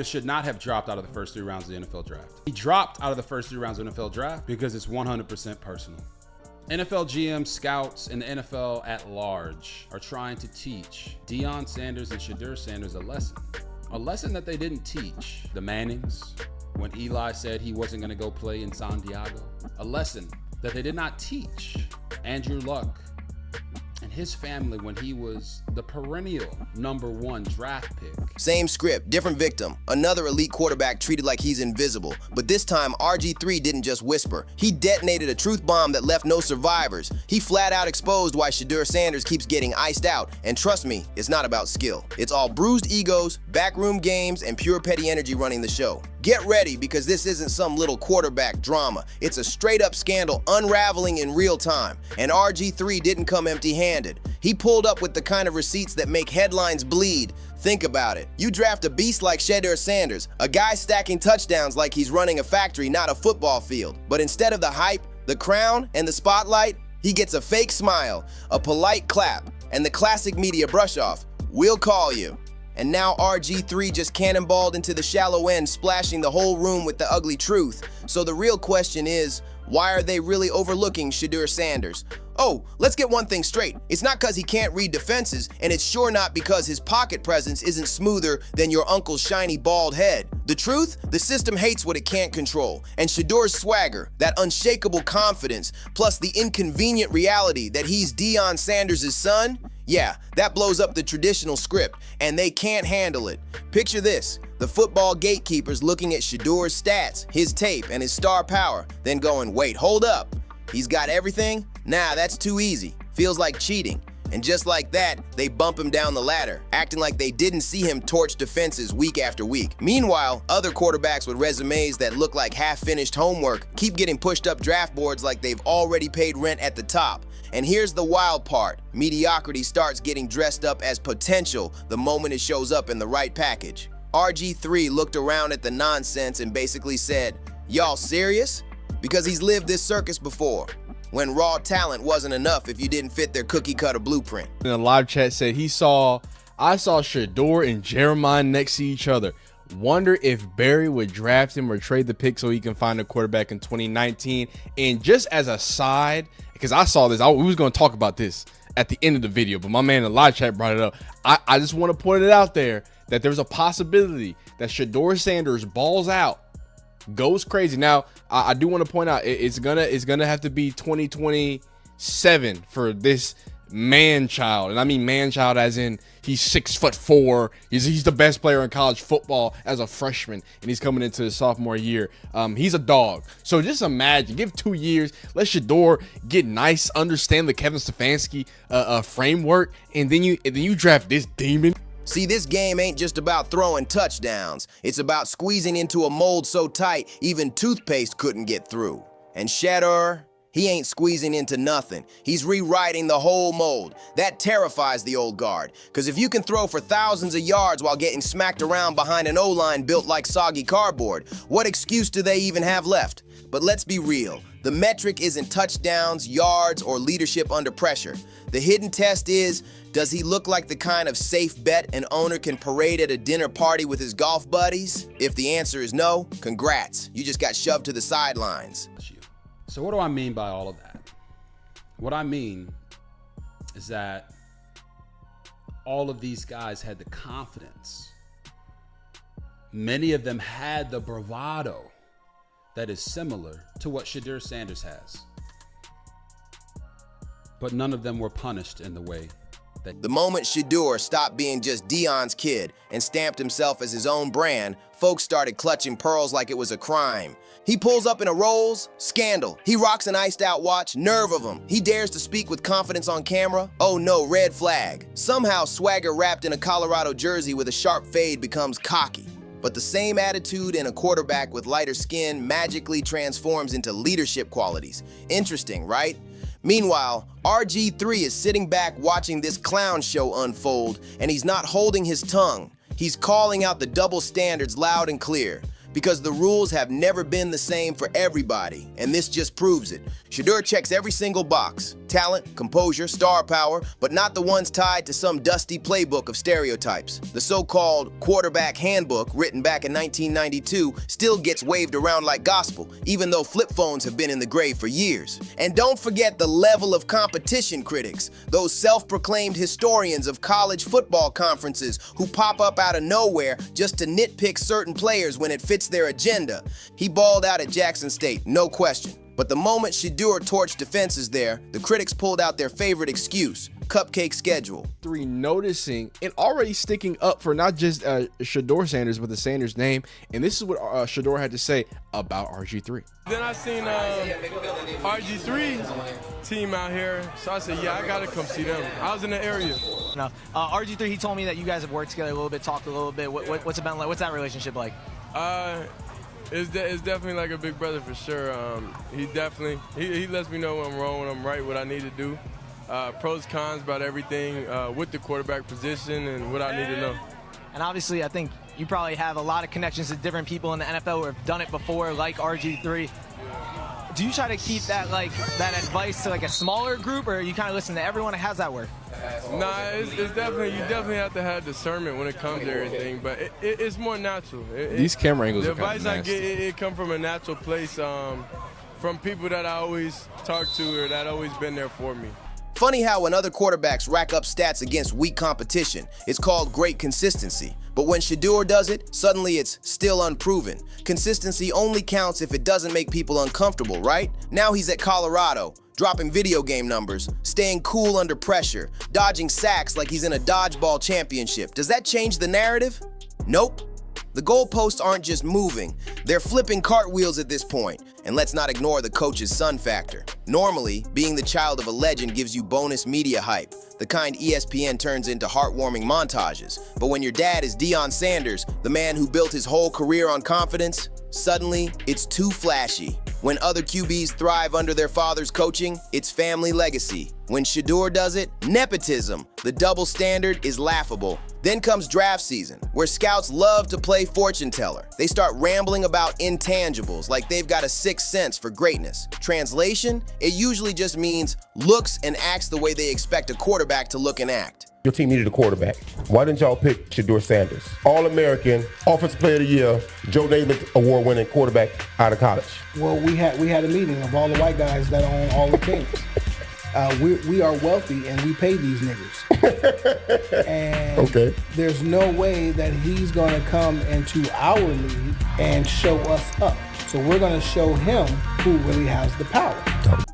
should not have dropped out of the first 3 rounds of the NFL draft. He dropped out of the first 3 rounds of the NFL draft because it's 100% personal. NFL GMs, scouts, and the NFL at large are trying to teach Deion Sanders and Shedeur Sanders a lesson that they didn't teach the Mannings when Eli said he wasn't going to go play in San Diego, a lesson that they did not teach Andrew Luck and his family when he was the perennial #1 draft pick. Same script, different victim. Another elite quarterback treated like he's invisible. But this time, RG3 didn't just whisper. He detonated a truth bomb that left no survivors. He flat out exposed why Shedeur Sanders keeps getting iced out. And trust me, it's not about skill. It's all bruised egos, backroom games, and pure petty energy running the show. Get ready, because this isn't some little quarterback drama. It's a straight-up scandal unraveling in real time. And RG3 didn't come empty-handed. He pulled up with the kind of receipts that make headlines bleed. Think about it. You draft a beast like Shedeur Sanders, a guy stacking touchdowns like he's running a factory, not a football field. But instead of the hype, the crown, and the spotlight, he gets a fake smile, a polite clap, and the classic media brush-off. We'll call you. And now RG3 just cannonballed into the shallow end, splashing the whole room with the ugly truth. So the real question is, why are they really overlooking Shedeur Sanders? Oh, let's get one thing straight. It's not because he can't read defenses, and it's sure not because his pocket presence isn't smoother than your uncle's shiny bald head. The truth? The system hates what it can't control. And Shedeur's swagger, that unshakable confidence, plus the inconvenient reality that he's Deion Sanders' son, yeah, that blows up the traditional script, and they can't handle it. Picture this. The football gatekeepers looking at Shedeur's stats, his tape, and his star power, then going, wait, hold up. He's got everything? Nah, that's too easy. Feels like cheating. And just like that, they bump him down the ladder, acting like they didn't see him torch defenses week after week. Meanwhile, other quarterbacks with resumes that look like half-finished homework keep getting pushed up draft boards like they've already paid rent at the top. And here's the wild part. Mediocrity starts getting dressed up as potential the moment it shows up in the right package. RG3 looked around at the nonsense and basically said, "Y'all serious?" Because he's lived this circus before, when raw talent wasn't enough if you didn't fit their cookie-cutter blueprint. In the live chat said I saw Shedeur and Jeremiah next to each other. Wonder if Barry would draft him or trade the pick so he can find a quarterback in 2019. And just as a side, because I saw this, we was going to talk about this at the end of the video, but my man in the live chat brought it up. I just want to point it out there that there's a possibility that Shedeur Sanders balls out, goes crazy. Now, I do want to point out it's gonna have to be 2027 for this man-child, and I mean man-child as in he's 6'4". He's the best player in college football as a freshman, and he's coming into his sophomore year. He's a dog. So just imagine, give 2 years, let Shedeur get nice, understand the Kevin Stefanski framework, and then you draft this demon. See, this game ain't just about throwing touchdowns. It's about squeezing into a mold so tight, even toothpaste couldn't get through. And Shedeur, he ain't squeezing into nothing. He's rewriting the whole mold. That terrifies the old guard. Because if you can throw for thousands of yards while getting smacked around behind an O-line built like soggy cardboard, what excuse do they even have left? But let's be real. The metric isn't touchdowns, yards, or leadership under pressure. The hidden test is, does he look like the kind of safe bet an owner can parade at a dinner party with his golf buddies? If the answer is no, congrats. You just got shoved to the sidelines. So what do I mean by all of that? What I mean is that all of these guys had the confidence. Many of them had the bravado that is similar to what Shedeur Sanders has. But none of them were punished in the way that... The moment Shedeur stopped being just Deion's kid and stamped himself as his own brand, folks started clutching pearls like it was a crime. He pulls up in a Rolls, scandal. He rocks an iced out watch, nerve of him. He dares to speak with confidence on camera, oh no, red flag. Somehow swagger wrapped in a Colorado jersey with a sharp fade becomes cocky. But the same attitude in a quarterback with lighter skin magically transforms into leadership qualities. Interesting, right? Meanwhile, RG3 is sitting back watching this clown show unfold, and he's not holding his tongue. He's calling out the double standards loud and clear, because the rules have never been the same for everybody, and this just proves it. Shedeur checks every single box. Talent, composure, star power, but not the ones tied to some dusty playbook of stereotypes. The so-called quarterback handbook, written back in 1992, still gets waved around like gospel, even though flip phones have been in the grave for years. And don't forget the level of competition critics, those self-proclaimed historians of college football conferences who pop up out of nowhere just to nitpick certain players when it fits their agenda. He balled out at Jackson State, no question. But the moment Shedeur torched defenses there, the critics pulled out their favorite excuse: cupcake schedule. Noticing and already sticking up for not just Shedeur Sanders, but the Sanders name. And this is what Shedeur had to say about RG3. Then I seen RG3 team out here, so I said, yeah, I gotta come see them. I was in the area. No, RG3, he told me that you guys have worked together a little bit, talked a little bit. What's it been like? What's that relationship like? It's definitely like a big brother for sure. He definitely he lets me know when I'm wrong, when I'm right, what I need to do. Pros, cons about everything with the quarterback position and what I need to know. And obviously, I think you probably have a lot of connections to different people in the NFL who have done it before, like RG3. Do you try to keep that that advice to a smaller group, or you kind of listen to everyone? How's that work? Nah, it's definitely, you definitely have to have discernment when it comes to everything, but it's more natural. These camera angles the are kind advice of I nasty. get, it come from a natural place, from people that I always talk to or that always been there for me. Funny how when other quarterbacks rack up stats against weak competition, it's called great consistency. But when Shedeur does it, suddenly it's still unproven. Consistency only counts if it doesn't make people uncomfortable, right? Now he's at Colorado, dropping video game numbers, staying cool under pressure, dodging sacks like he's in a dodgeball championship. Does that change the narrative? Nope. The goalposts aren't just moving, they're flipping cartwheels at this point. And let's not ignore the coach's son factor. Normally, being the child of a legend gives you bonus media hype, the kind ESPN turns into heartwarming montages. But when your dad is Deion Sanders, the man who built his whole career on confidence, suddenly it's too flashy. When other QBs thrive under their father's coaching, it's family legacy. When Shedeur does it, nepotism. The double standard is laughable. Then comes draft season, where scouts love to play fortune teller. They start rambling about intangibles, like they've got a sixth sense for greatness. Translation? It usually just means looks and acts the way they expect a quarterback to look and act. Your team needed a quarterback. Why didn't y'all pick Shedeur Sanders? All-American, Offensive Player of the Year, Joe Namath award-winning quarterback out of college. Well, we had a meeting of all the white guys that own all the teams. We are wealthy and we pay these niggas. And okay. There's no way that he's gonna come into our league and show us up. So we're gonna show him who really has the power.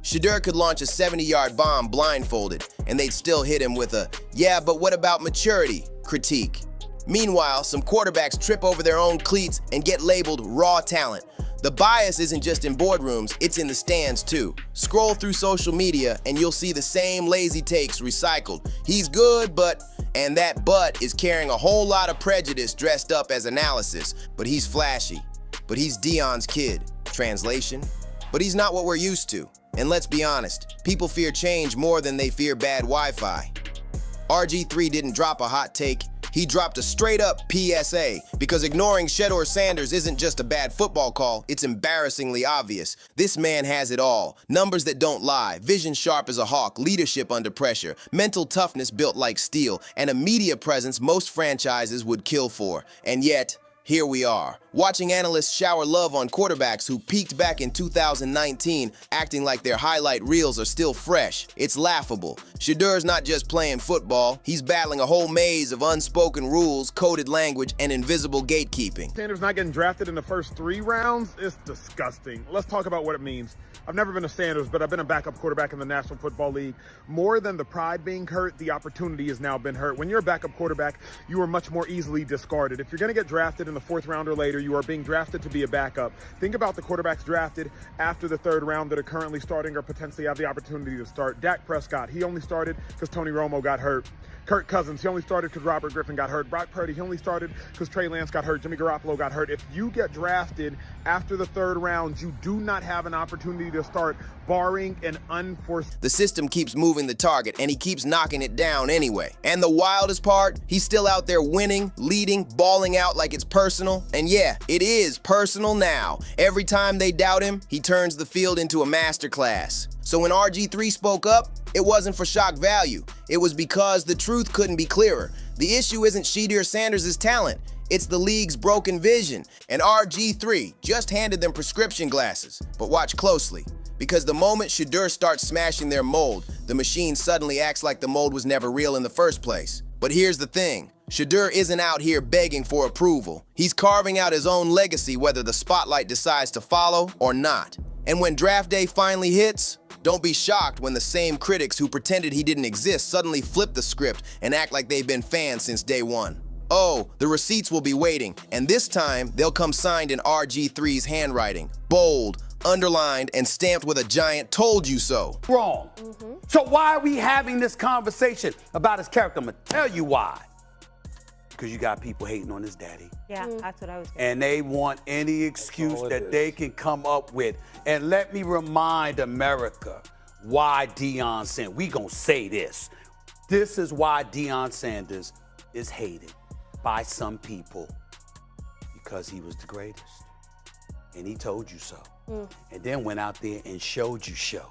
Shedeur could launch a 70-yard bomb blindfolded, and they'd still hit him with a, yeah, but what about maturity critique. Meanwhile, some quarterbacks trip over their own cleats and get labeled raw talent. The bias isn't just in boardrooms, it's in the stands too. Scroll through social media and you'll see the same lazy takes recycled. He's good, but, and that but is carrying a whole lot of prejudice dressed up as analysis. But he's flashy. But he's Deion's kid. Translation? But he's not what we're used to. And let's be honest, people fear change more than they fear bad Wi-Fi. RG3 didn't drop a hot take. He dropped a straight-up PSA, because ignoring Shedeur Sanders isn't just a bad football call, it's embarrassingly obvious. This man has it all. Numbers that don't lie, vision sharp as a hawk, leadership under pressure, mental toughness built like steel, and a media presence most franchises would kill for. And yet, here we are, watching analysts shower love on quarterbacks who peaked back in 2019, acting like their highlight reels are still fresh. It's laughable. Shedeur's not just playing football, he's battling a whole maze of unspoken rules, coded language, and invisible gatekeeping. Sanders not getting drafted in the first 3 rounds is disgusting. Let's talk about what it means. I've never been a Sanders, but I've been a backup quarterback in the National Football League. More than the pride being hurt, the opportunity has now been hurt. When you're a backup quarterback, you are much more easily discarded. If you're going to get drafted in the 4th round or later, you are being drafted to be a backup. Think about the quarterbacks drafted after the 3rd round that are currently starting or potentially have the opportunity to start. Dak Prescott, he only started because Tony Romo got hurt. Kirk Cousins, he only started because Robert Griffin got hurt. Brock Purdy, he only started because Trey Lance got hurt. Jimmy Garoppolo got hurt. If you get drafted after the 3rd round, you do not have an opportunity to start, barring an unforeseen. The system keeps moving the target, and he keeps knocking it down anyway. And the wildest part, he's still out there winning, leading, balling out like it's personal. And yeah, it is personal now. Every time they doubt him, he turns the field into a masterclass. So when RG3 spoke up, It wasn't for shock value. It was because the truth couldn't be clearer. The issue isn't Shedeur Sanders' talent. It's the league's broken vision. And RG3 just handed them prescription glasses. But watch closely, because the moment Shedeur starts smashing their mold, the machine suddenly acts like the mold was never real in the first place. But here's the thing. Shedeur isn't out here begging for approval. He's carving out his own legacy whether the spotlight decides to follow or not. And when draft day finally hits, don't be shocked when the same critics who pretended he didn't exist suddenly flip the script and act like they've been fans since day one. Oh, the receipts will be waiting, and this time they'll come signed in RG3's handwriting. Bold, underlined, and stamped with a giant "told you so." Wrong. So why are we having this conversation about his character? I'm gonna tell you why. Because you got people hating on his daddy. Yeah, that's what I was saying. And they want any excuse that they can come up with. And let me remind America why Deion Sanders, we gonna say this. This is why Deion Sanders is hated by some people, because he was the greatest. And he told you so. And then went out there and showed you so.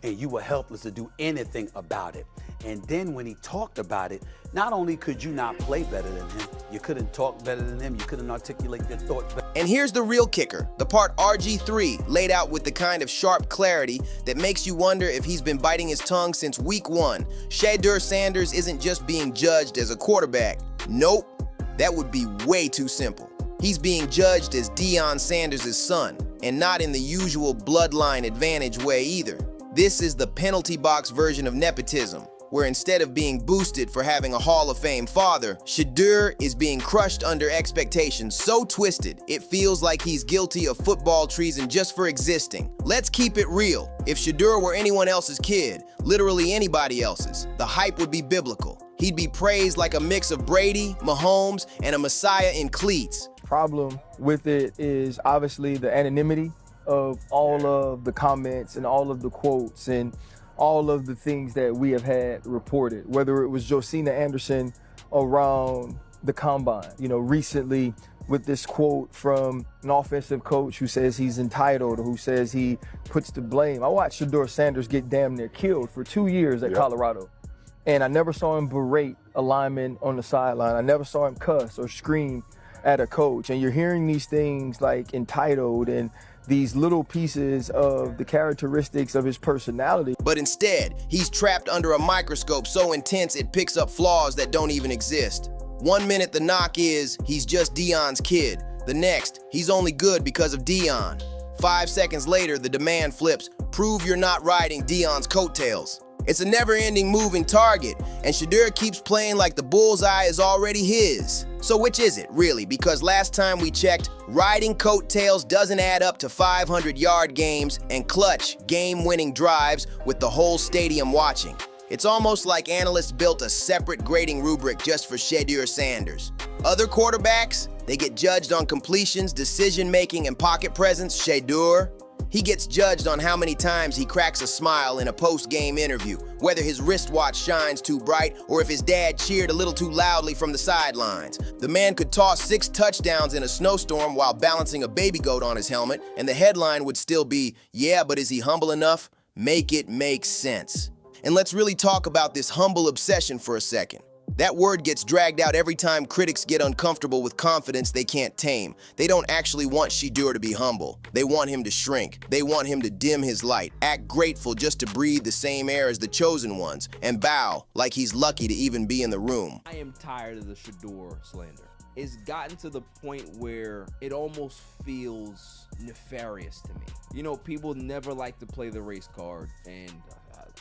And you were helpless to do anything about it. And then when he talked about it, not only could you not play better than him, you couldn't talk better than him, you couldn't articulate your thoughts better. And here's the real kicker, the part RG3 laid out with the kind of sharp clarity that makes you wonder if he's been biting his tongue since week one. Shedeur Sanders isn't just being judged as a quarterback. Nope, that would be way too simple. He's being judged as Deion Sanders' son, and not in the usual bloodline advantage way either. This is the penalty box version of nepotism, where instead of being boosted for having a Hall of Fame father, Shedeur is being crushed under expectations so twisted, it feels like he's guilty of football treason just for existing. Let's keep it real. If Shedeur were anyone else's kid, literally anybody else's, the hype would be biblical. He'd be praised like a mix of Brady, Mahomes, and a Messiah in cleats. Problem with it is obviously the anonymity of all of the comments and all of the quotes and all of the things that we have had reported, whether it was Josina Anderson around the combine, recently with this quote from an offensive coach who says he's entitled, who says he puts the blame. I watched Shedeur Sanders get damn near killed for 2 years at Colorado. And I never saw him berate a lineman on the sideline. I never saw him cuss or scream at a coach. And you're hearing these things like entitled and these little pieces of the characteristics of his personality. But instead, he's trapped under a microscope so intense it picks up flaws that don't even exist. 1 minute the knock is, he's just Deion's kid. The next, he's only good because of Deion. 5 seconds later, the demand flips, prove you're not riding Deion's coattails. It's a never-ending moving target, and Shedeur keeps playing like the bullseye is already his. So which is it, really? Because last time we checked, riding coattails doesn't add up to 500-yard games and clutch, game-winning drives with the whole stadium watching. It's almost like analysts built a separate grading rubric just for Shedeur Sanders. Other quarterbacks, they get judged on completions, decision-making, and pocket presence. Shedeur, he gets judged on how many times he cracks a smile in a post-game interview, whether his wristwatch shines too bright or if his dad cheered a little too loudly from the sidelines. The man could toss 6 touchdowns in a snowstorm while balancing a baby goat on his helmet, and the headline would still be, "Yeah, but is he humble enough? Make it make sense." And let's really talk about this humble obsession for a second. That word gets dragged out every time critics get uncomfortable with confidence they can't tame. They don't actually want Shedeur to be humble. They want him to shrink. They want him to dim his light, act grateful just to breathe the same air as the chosen ones, and bow like he's lucky to even be in the room. I am tired of the Shedeur slander. It's gotten to the point where it almost feels nefarious to me. People never like to play the race card, and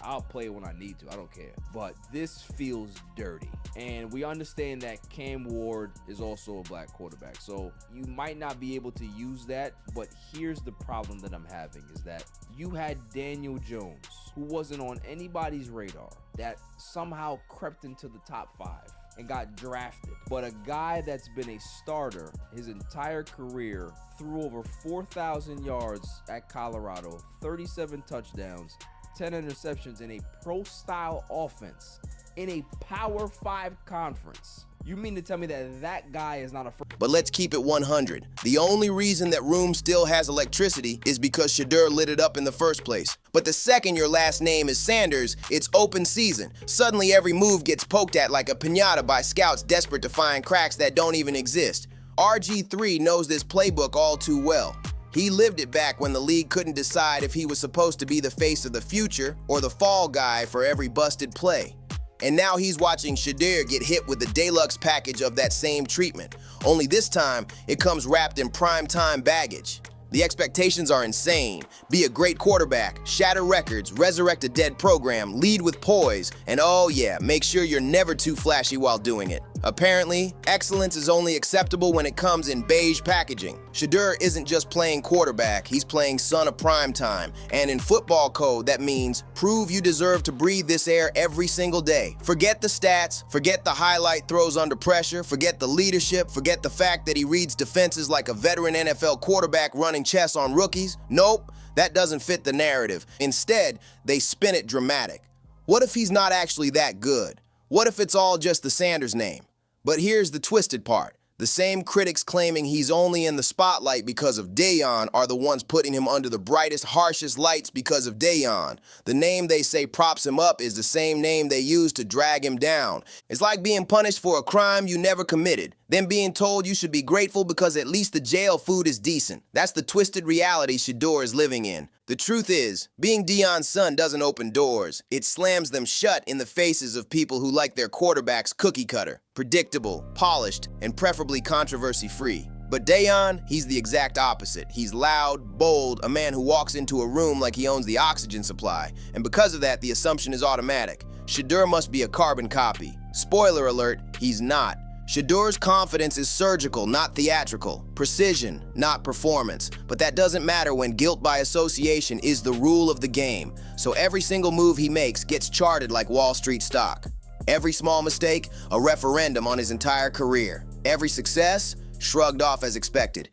I'll play it when I need to, I don't care. But this feels dirty. And we understand that Cam Ward is also a black quarterback. So you might not be able to use that, but here's the problem that I'm having is that you had Daniel Jones, who wasn't on anybody's radar, that somehow crept into the top 5 and got drafted. But a guy that's been a starter his entire career, threw over 4,000 yards at Colorado, 37 touchdowns, 10 interceptions in a pro-style offense in a Power 5 conference. You mean to tell me that that guy is not a first? But let's keep it 100. The only reason that room still has electricity is because Shedeur lit it up in the first place. But the second your last name is Sanders, it's open season. Suddenly every move gets poked at like a piñata by scouts desperate to find cracks that don't even exist. RG3 knows this playbook all too well. He lived it back when the league couldn't decide if he was supposed to be the face of the future or the fall guy for every busted play. And now he's watching Shedeur get hit with the deluxe package of that same treatment. Only this time, it comes wrapped in prime-time baggage. The expectations are insane. Be a great quarterback, shatter records, resurrect a dead program, lead with poise, and oh yeah, make sure you're never too flashy while doing it. Apparently, excellence is only acceptable when it comes in beige packaging. Shedeur isn't just playing quarterback, he's playing son of prime time. And in football code, that means prove you deserve to breathe this air every single day. Forget the stats, forget the highlight throws under pressure, forget the leadership, forget the fact that he reads defenses like a veteran NFL quarterback running chess on rookies. Nope, that doesn't fit the narrative. Instead, they spin it dramatic. What if he's not actually that good? What if it's all just the Sanders name? But here's the twisted part. The same critics claiming he's only in the spotlight because of Deion are the ones putting him under the brightest, harshest lights because of Deion. The name they say props him up is the same name they use to drag him down. It's like being punished for a crime you never committed, then being told you should be grateful because at least the jail food is decent. That's the twisted reality Shedeur is living in. The truth is, being Deion's son doesn't open doors. It slams them shut in the faces of people who like their quarterbacks cookie cutter, predictable, polished, and preferably controversy-free. But Deion, he's the exact opposite. He's loud, bold, a man who walks into a room like he owns the oxygen supply. And because of that, the assumption is automatic. Shedeur must be a carbon copy. Spoiler alert, he's not. Shedeur's confidence is surgical, not theatrical. Precision, not performance. But that doesn't matter when guilt by association is the rule of the game. So every single move he makes gets charted like Wall Street stock. Every small mistake, a referendum on his entire career. Every success, shrugged off as expected.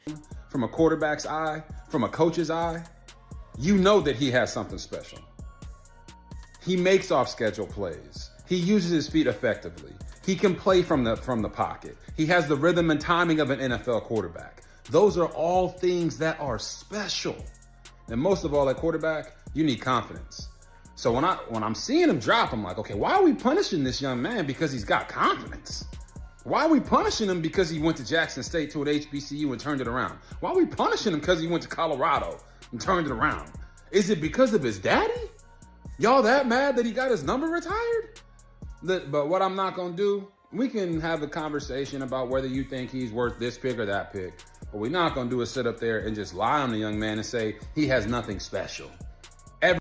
From a quarterback's eye, from a coach's eye, you know that he has something special. He makes off-schedule plays. He uses his feet effectively. He can play from the pocket. He has the rhythm and timing of an NFL quarterback. Those are all things that are special. And most of all, at quarterback, you need confidence. So when I'm seeing him drop, I'm like, okay, why are we punishing this young man because he's got confidence? Why are we punishing him because he went to Jackson State to an HBCU and turned it around? Why are we punishing him because he went to Colorado and turned it around? Is it because of his daddy? Y'all that mad that he got his number retired? But what I'm not gonna do, we can have a conversation about whether you think he's worth this pick or that pick. What we're not gonna do is sit up there and just lie on the young man and say he has nothing special.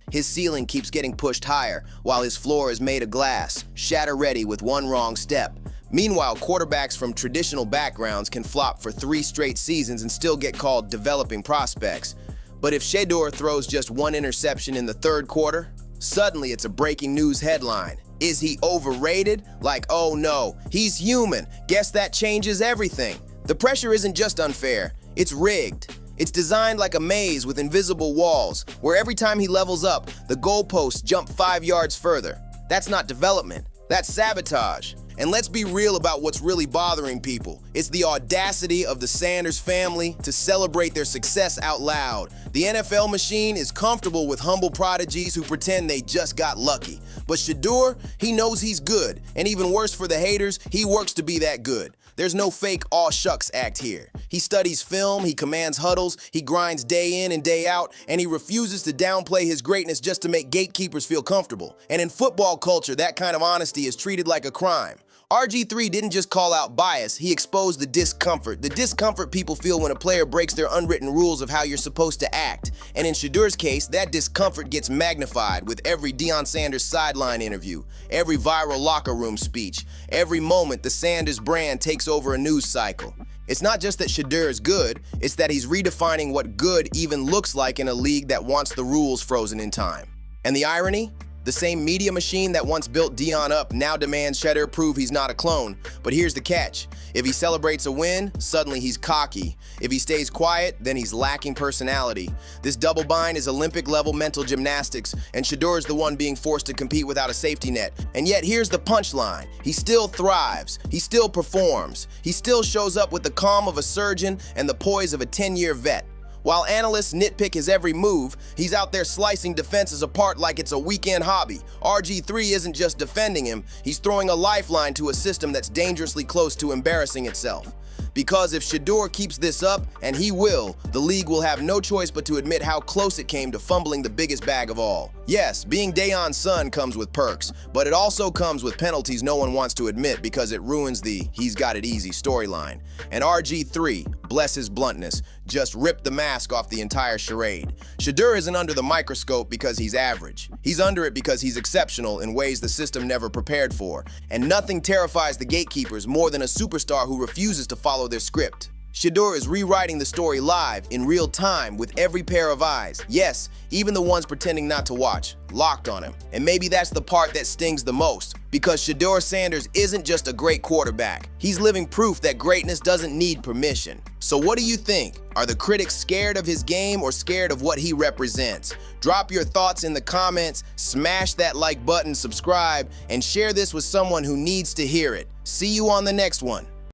His ceiling keeps getting pushed higher while his floor is made of glass, shatter ready with one wrong step. Meanwhile, quarterbacks from traditional backgrounds can flop for 3 straight seasons and still get called developing prospects. But if Shedeur throws just 1 interception in the 3rd quarter, suddenly it's a breaking news headline. Is he overrated? Like, oh no, he's human. Guess that changes everything. The pressure isn't just unfair, it's rigged. It's designed like a maze with invisible walls, where every time he levels up, the goalposts jump 5 yards further. That's not development, that's sabotage. And let's be real about what's really bothering people. It's the audacity of the Sanders family to celebrate their success out loud. The NFL machine is comfortable with humble prodigies who pretend they just got lucky. But Shedeur, he knows he's good. And even worse for the haters, he works to be that good. There's no fake aw shucks act here. He studies film, he commands huddles, he grinds day in and day out, and he refuses to downplay his greatness just to make gatekeepers feel comfortable. And in football culture, that kind of honesty is treated like a crime. RG3 didn't just call out bias, he exposed the discomfort people feel when a player breaks their unwritten rules of how you're supposed to act. And in Shedeur's case, that discomfort gets magnified with every Deion Sanders sideline interview, every viral locker room speech, every moment the Sanders brand takes over a news cycle. It's not just that Shedeur is good, it's that he's redefining what good even looks like in a league that wants the rules frozen in time. And the irony? The same media machine that once built Deion up now demands Shedeur prove he's not a clone. But here's the catch. If he celebrates a win, suddenly he's cocky. If he stays quiet, then he's lacking personality. This double bind is Olympic-level mental gymnastics, and Shedeur is the one being forced to compete without a safety net. And yet here's the punchline. He still thrives. He still performs. He still shows up with the calm of a surgeon and the poise of a 10-year vet. While analysts nitpick his every move, he's out there slicing defenses apart like it's a weekend hobby. RG3 isn't just defending him, he's throwing a lifeline to a system that's dangerously close to embarrassing itself. Because if Shedeur keeps this up, and he will, the league will have no choice but to admit how close it came to fumbling the biggest bag of all. Yes, being Deion's son comes with perks, but it also comes with penalties no one wants to admit because it ruins the "he's got it easy" storyline. And RG3, bless his bluntness, just ripped the mask off the entire charade. Shedeur isn't under the microscope because he's average. He's under it because he's exceptional in ways the system never prepared for. And nothing terrifies the gatekeepers more than a superstar who refuses to follow their script. Shedeur is rewriting the story live, in real time, with every pair of eyes. Yes, even the ones pretending not to watch, locked on him. And maybe that's the part that stings the most, because Shedeur Sanders isn't just a great quarterback. He's living proof that greatness doesn't need permission. So what do you think? Are the critics scared of his game or scared of what he represents? Drop your thoughts in the comments, smash that like button, subscribe, and share this with someone who needs to hear it. See you on the next one.